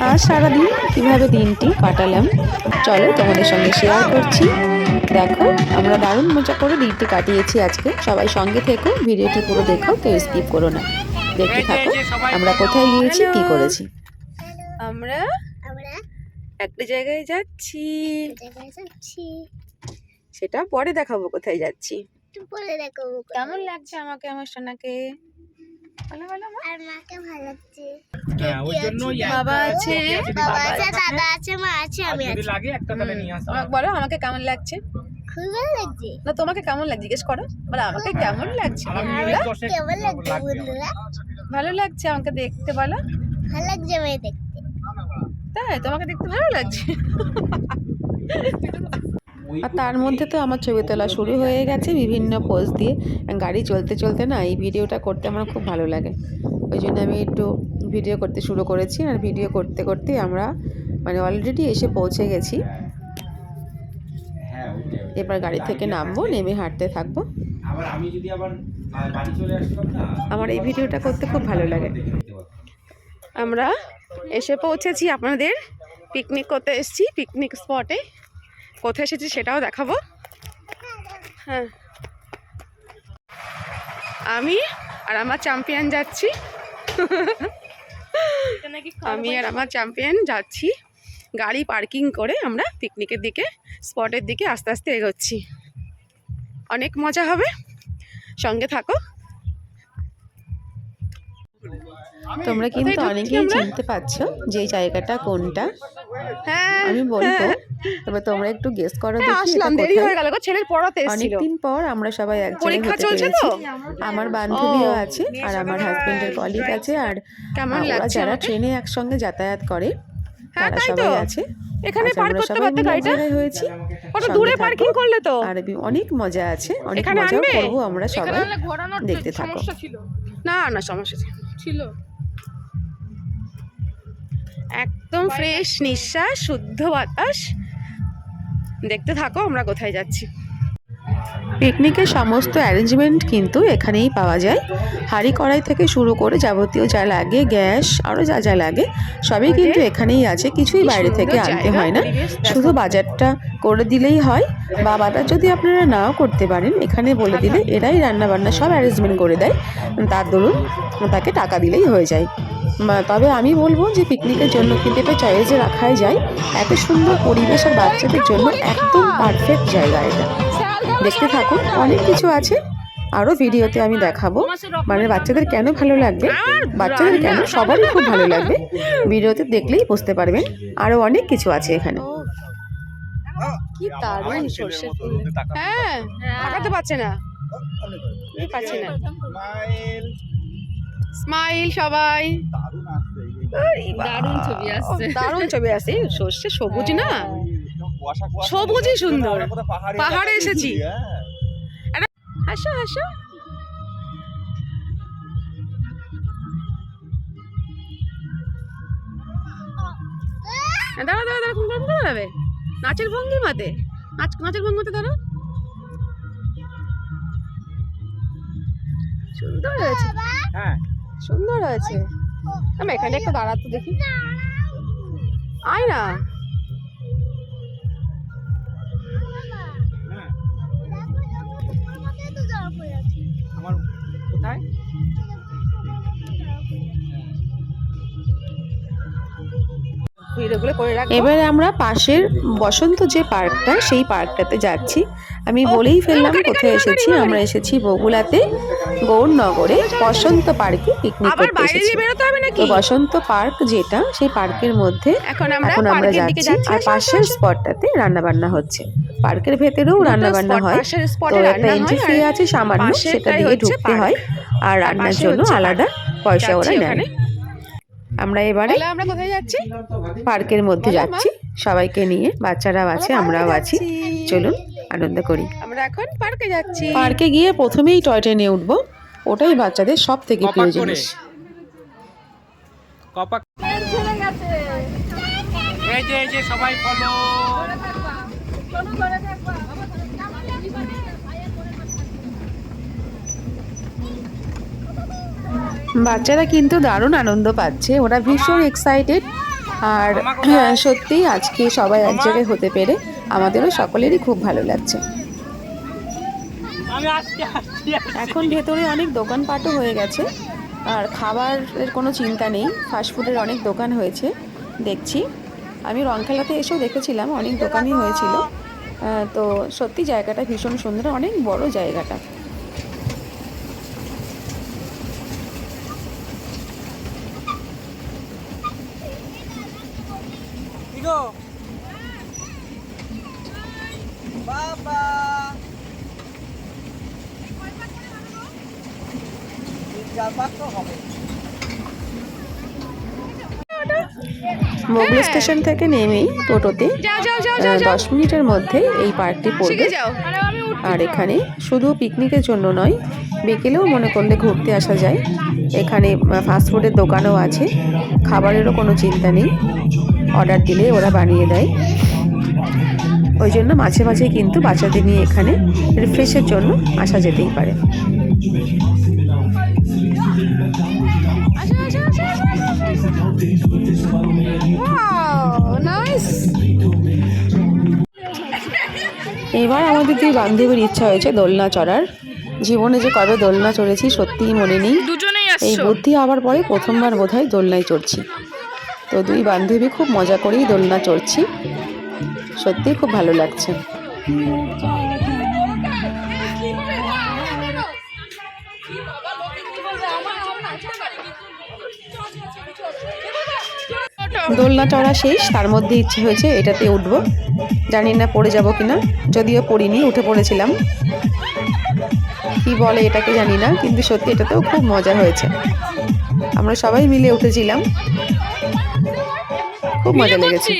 আর সারাদিন কিভাবে দিনটি কাটালাম চলো তোমাদের সঙ্গে শেয়ার করছি। দেখো আমরা দারুণ মজা করে দিনটি কাটিয়েছি আজকে। সবাই সঙ্গে থেকো, ভিডিওটি পুরো দেখো, কেউ স্কিপ করো না, দেখতে থাকো আমরা কোথায় গিয়েছি, কি করেছি। আমরা একটা জায়গায় যাচ্ছি, সেটা পরে দেখাবো কোথায় যাচ্ছি। কেমন লাগছে আমাকে, আমার সোনাকে? বাবা আছে, দাদা আছে, মা আছে, আমি আছি। বলো আমাকে কেমন লাগছে? খুব ভালো লাগছে। না তোমাকে কেমন লাগছে জিজ্ঞেস করো, বলো আমাকে কেমন লাগছে? ভালো লাগছে আমাকে দেখতে, বলো ভালো লাগছে আমাকে দেখতে। তাই তোমাকে দেখতে ভালো লাগছে? আর তার মধ্যে তো আমার ছবি তোলা শুরু হয়ে গেছে বিভিন্ন পোজ দিয়ে। গাড়ি চলতে চলতে না এই ভিডিওটা করতে আমার খুব ভালো লাগে, ওই জন্য আমি একটু ভিডিও করতে শুরু করেছি। আর ভিডিও করতে করতে আমরা মানে অলরেডি এসে পৌঁছে গেছি। এবার গাড়ি থেকে নামবো, নেমে হাঁটতে থাকবো। আমার এই ভিডিওটা করতে খুব ভালো লাগে। আমরা এসে পৌঁছেছি, আপনাদের পিকনিক করতে এসেছি, পিকনিক স্পটে। কোথায় এসেছি সেটাও দেখাবো। হ্যাঁ, আমি আর আমার চ্যাম্পিয়ন যাচ্ছি। আমি আর আমার চ্যাম্পিয়ন যাচ্ছি গাড়ি পার্কিং করে। আমরা পিকনিকের দিকে, স্পটের দিকে আস্তে আস্তে এগোচ্ছি। অনেক মজা হবে, সঙ্গে থাকো। তোমরা কিন্তু অনেকেই চিনতে পারছো যে এই জায়গাটা কোনটা। হ্যাঁ আমি বলবো, তবে তোমরা একটু গেস করো দেখি এটা কোথায়। ছেলের পড়াতে অনেকদিন পর আমরা সবাই এক জায়গায় হতে পেরেছি। আমার বান্ধবীও আছে আর আমার হাজবেন্ডের কলিগ আছে, আর ওরা যারা ট্রেনে একসঙ্গে যাতায়াত করে তারা সবাই আছে। এখানে পার্ক করতে পারতে গাড়িটা হয়েছি, কত দূরে পার্কিং করলে তো। আর অনেক মজা আছে, অনেক মজা করব আমরা সবাই, দেখতে থাকো। না না সমস্যা ছিল, একদম ফ্রেশ নিঃশ্বাস, শুদ্ধ বাতাস, দেখতে থাকো আমরা কোথায় যাচ্ছি। পিকনিকের সমস্ত অ্যারেঞ্জমেন্ট কিন্তু এখানেই পাওয়া যায়। হাঁড়ি কড়াই থেকে শুরু করে যাবতীয় যা লাগে, গ্যাস আরও যা যা লাগে সবই কিন্তু এখানেই আছে, কিছুই বাইরে থেকে আনতে হয় না। শুধু বাজারটা করে দিলেই হয়, বা বাজার যদি আপনারা নাও করতে পারেন এখানে বলে দিলে এরাই রান্নাবান্না সব অ্যারেঞ্জমেন্ট করে দেয়, তার দরুন তাকে টাকা দিলেই হয়ে যায়। তবে আমি বলবো যে পিকনিকের জন্য কিন্তু এটা চয়েসে রাখাই যায়। এত সুন্দর পরিবেশ আর বাচ্চাদের জন্য একদম পারফেক্ট জায়গা এটা। দেখতে থাকুন, অনেক কিছু আছে আরও ভিডিওতে আমি দেখাবো। মানে বাচ্চাদের কেন ভালো লাগবে, বাচ্চাদের কেন সবারই খুব ভালো লাগবে, ভিডিওতে দেখলেই বুঝতে পারবেন। আরও অনেক কিছু আছে এখানে। কি দারুণ সরষের ফুল। হ্যাঁ তাকাতে পারছে না, পারছে না। স্মাইল সবাই, দারুণ ছবি আসছে, দারুণ ছবি আসছে। সরষে সবুজ না, সবুজই সুন্দর। পাহাড়ে এসেছি, হাসো হাসো। দাঁড়া দাঁড়া দাঁড়া, কোন কোন যাবে? নাচের ভঙ্গিমাতে, নাচের ভঙ্গিমাতে দাঁড়া। সুন্দর হয়েছে, হ্যাঁ সুন্দর হয়েছে। আমি এখানে একটু দাঁড়াতে দেখি, আয় না। কোথায়? এবারে আমরা পাশের বসন্ত যে পার্কটা, সেই পার্কটাতে যাচ্ছি। আমি বলেই ফেললাম কোথায় এসেছি। আমরা এসেছি বগুড়াতে গৌরনগরে বসন্ত পার্কে পিকনিক করতে এসেছি। তো বসন্ত পার্ক যেটা, সেই পার্কের মধ্যে এখন আমরা যাচ্ছি। আর পাশের স্পটটাতে রান্নাবান্না হচ্ছে। পার্কের ভেতরেও রান্নাবান্না হয়, তো একটা এন্ট্রি ফি আছে সামান্য, সেটা দিয়ে ঢুকতে হয়। আর রান্নার জন্য আলাদা পয়সা ওরা নেয়। আমরা এবারে আমরা কোথায় যাচ্ছি? পার্কের মধ্যে যাচ্ছি সবাইকে নিয়ে, বাচ্চারাও আছে, আমরাও আছি। চলুন আনন্দ করি। আমরা এখন পার্কে যাচ্ছি। পার্কে গিয়ে প্রথমেই টয় ট্রেনে উঠবো, ওটাই বাচ্চাদের সব থেকে প্রিয় জিনিস। সবাই ফলো। বাচ্চারা কিন্তু দারুণ আনন্দ পাচ্ছে, ওরা ভীষণ এক্সাইটেড আর সত্যিই আজকে সবাই এক জায়গায় হতে পেরে আমাদেরও সকলেরই খুব ভালো লাগছে। এখন ভেতরে অনেক দোকানপাটও হয়ে গেছে, আর খাবারের কোনো চিন্তা নেই, ফাস্টফুডের অনেক দোকান হয়েছে দেখছি। আমি রংখেলাতে এসেও দেখেছিলাম অনেক দোকানই হয়েছিল। তো সত্যি জায়গাটা ভীষণ সুন্দর, অনেক বড় জায়গাটা। মোগল স্টেশন থেকে নেমেই টোটোতে 10 মিনিটের মধ্যে এই পার্কটি পড়বে। আর এখানে শুধু পিকনিকের জন্য নয়, বিকেলেও মনে করলে ঘুরতে আসা যায়। এখানে ফাস্টফুডের দোকানও আছে, খাবারেরও কোনো চিন্তা নেই, অর্ডার দিলে ওরা বানিয়ে দেয়। ওই জন্য মাঝে মাঝে কিন্তু বাচ্চাদের নিয়ে এখানে রিফ্রেশের জন্য আসা যেতেই পারে। এবার আমাদের দুই বান্ধবীর ইচ্ছা হয়েছে দোলনা চড়ার। জীবনে যে কবে দোলনা চড়েছি সত্যিই মনে নেই, এই বুদ্ধি আবার পরে প্রথমবার বোধহয় দোলনায় চড়ছি। তো দুই বান্ধবী খুব মজা করেই দোলনা চড়ছি, সত্যিই খুব ভালো লাগছে। দোলনা চড়া শেষ, তার মধ্যে ইচ্ছে হয়েছে এটাতে উঠবো। জানি না পড়ে যাব কিনা, যদিও পড়িনি, উঠে পড়েছিলাম। কি বলে এটাকে জানি না, কিন্তু সত্যি এটাতেও খুব মজা হয়েছে। আমরা সবাই মিলে উঠেছিলাম, খুব মজা লেগেছে।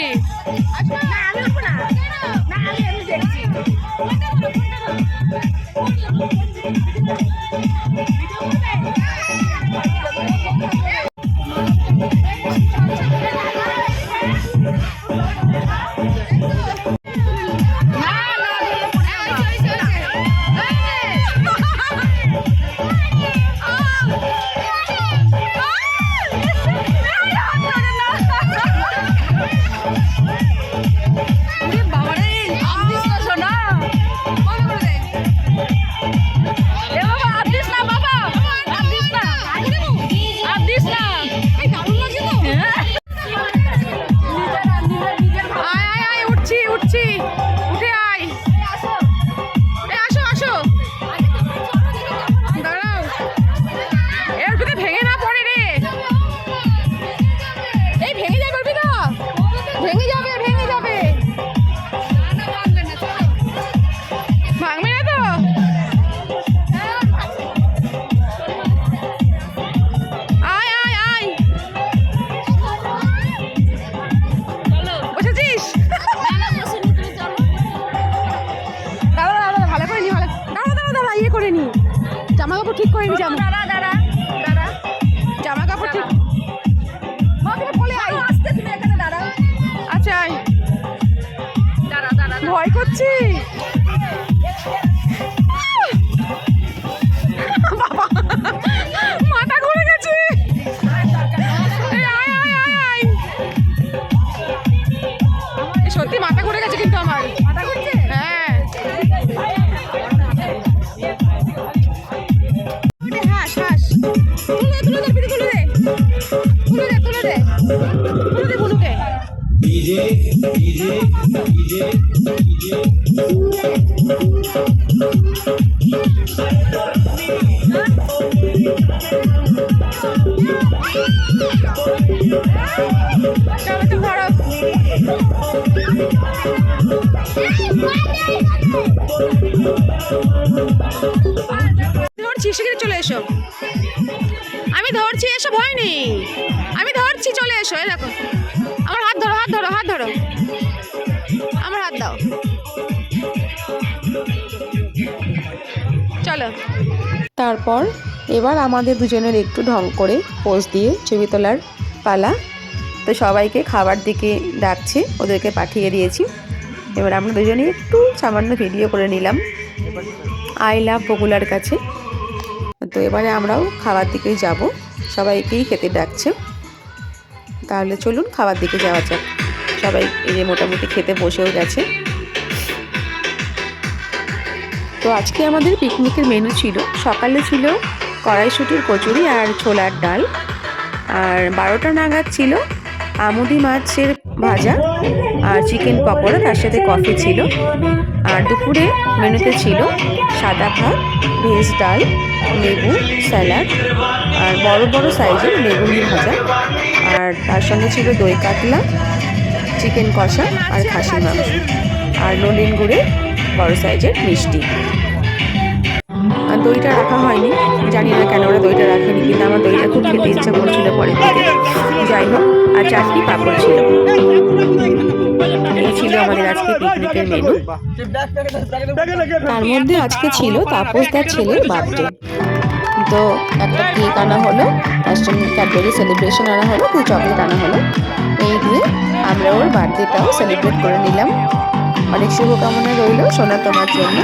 ঠিক করে নি, জামা কাপড় ঠিক। আচ্ছা ভয় করছি, মাথা ঘুরে গেছে। সত্যি মাথা ঘুরে গেছে কিন্তু আমার। হ্যাঁ ধরছি, শিগগিরি চলে এসো। আমি ধরছি, এসো, ভয় নেই, আমি ধরছি, চলে এসো। এই দেখো, আমার হাত ধরো, হাত ধরো, হাত ধরো, আমার হাত দাও, চলো। তারপর এবার আমাদের দুজনের একটু ঢং করে পোজ দিয়ে ছবি তোলার পালা। তো সবাইকে খাবার দিকে ডাকছে, ওদেরকে পাঠিয়ে দিয়েছি। এবার আমরা দুজনে একটু সামান্য ভিডিও করে নিলাম আই লাভ বগুলার কাছে। তো এবারে আমরাও খাবার দিকেই যাব, সবাইকেই খেতে ডাকছে। তাহলে চলুন খাবার দিকে যাওয়া যাক। সবাই এই যে মোটামুটি খেতে বসেও গেছে। তো আজকে আমাদের পিকনিকের মেনু ছিল, সকালে ছিল কড়াইশুঁটির কচুরি আর ছোলার ডাল, আর 12টা নাগাদ ছিল আমুদি মাছের ভাজা আর চিকেন পকোড়া, তার সাথে কফি ছিল। আর দুপুরে মেনুতে ছিল সাদা ভাত, ভেজ ডাল, লেবু, স্যালাড আর বড় বড় সাইজের বেগুনি ভাজা, আর তার সঙ্গে ছিল দই কাতলা, চিকেন কষা আর খাসির মাংস, আর নলেন গুড়ের বড় সাইজের মিষ্টি। আর দইটা রাখা হয়নি, জানি না কেন ওরা দইটা রাখেনি, কিন্তু আমার দইটা খুব খেতে ইচ্ছা করছিল পরের দিকে। যাই হোক, আর চাটনি পাঁপড় ছিল। এই ছিল আমাদের আজকে পিকনিকের মেনু। তার মধ্যে আজকে ছিল তাপসদার ছেলের বার্থডে, তো একটা কেক আনা হলো, তার সঙ্গে ক্যাডবেরি সেলিব্রেশন আনা হলো, কিছু চকলেট আনা হলো। এই দিয়ে আমরা ওর বার্থডেটাও সেলিব্রেট করে নিলাম। অনেক শুভকামনা রইল সোনা তোমার জন্য।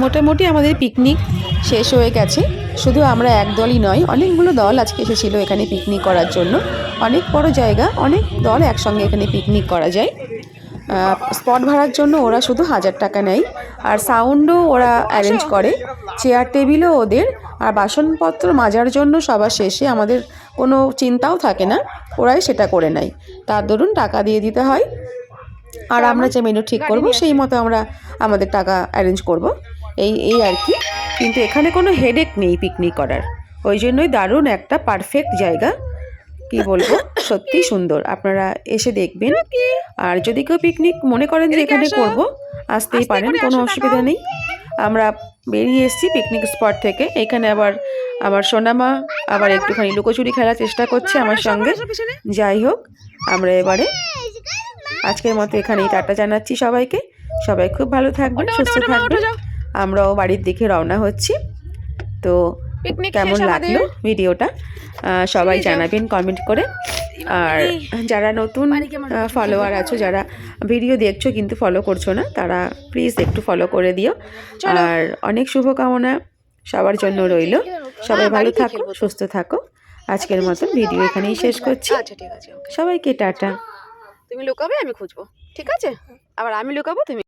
মোটামুটি আমাদের পিকনিক শেষ হয়ে গেছে। শুধু আমরা এক দলই নয়, অনেকগুলো দল আজকে এসেছিলো এখানে পিকনিক করার জন্য। অনেক বড় জায়গা, অনেক দল একসঙ্গে এখানে পিকনিক করা যায়। স্পট ভাড়ার জন্য ওরা শুধু 1000 টাকা নেয়, আর সাউন্ডও ওরা অ্যারেঞ্জ করে, চেয়ার টেবিলও ওদের, আর বাসনপত্র মাজার জন্য সবার শেষে আমাদের কোনো চিন্তাও থাকে না, ওরাই সেটা করে নেয়। তার দরুন টাকা দিয়ে দিতে হয়, আর আমরা যে মেনু ঠিক করব সেই মতো আমরা আমাদের টাকা অ্যারেঞ্জ করব, এই আর কি। কিন্তু এখানে কোনো হেডেক নেই পিকনিক করার, ওই জন্যই দারুণ একটা পারফেক্ট জায়গা। কি বলবো, সত্যি সুন্দর, আপনারা এসে দেখবেন। আর যদি কেউ পিকনিক মনে করেন যে এখানে করব, আসতেই পারেন, কোনো অসুবিধা নেই। আমরা বেরিয়ে এসেছি পিকনিক স্পট থেকে। এখানে আবার আমার সোনামা আবার একটুখানি লুকোচুরি খেলার চেষ্টা করছে আমার সঙ্গে। যাই হোক, আমরা এবারে আজকের মতো এখানেই টাটা জানাচ্ছি সবাইকে। সবাই খুব ভালো থাকবেন, সুস্থ থাকবেন। আমরাও বাড়ির দিকে রওনা হচ্ছি। তো কেমন লাগলো ভিডিওটা সবাই জানাবেন কমেন্ট করে। আর যারা নতুন ফলোয়ার আছো, যারা ভিডিও দেখছো কিন্তু ফলো করছো না, তারা প্লিজ একটু ফলো করে দিও। আর অনেক শুভকামনা সবার জন্য রইল। সবাই ভালো থাকো, সুস্থ থাকো। আজকের মতন ভিডিও এখানেই শেষ করছি। সবাইকে টাটা। তুমি লুকাবে, আমি খুঁজবো, ঠিক আছে? আবার আমি লুকাবো, তুমি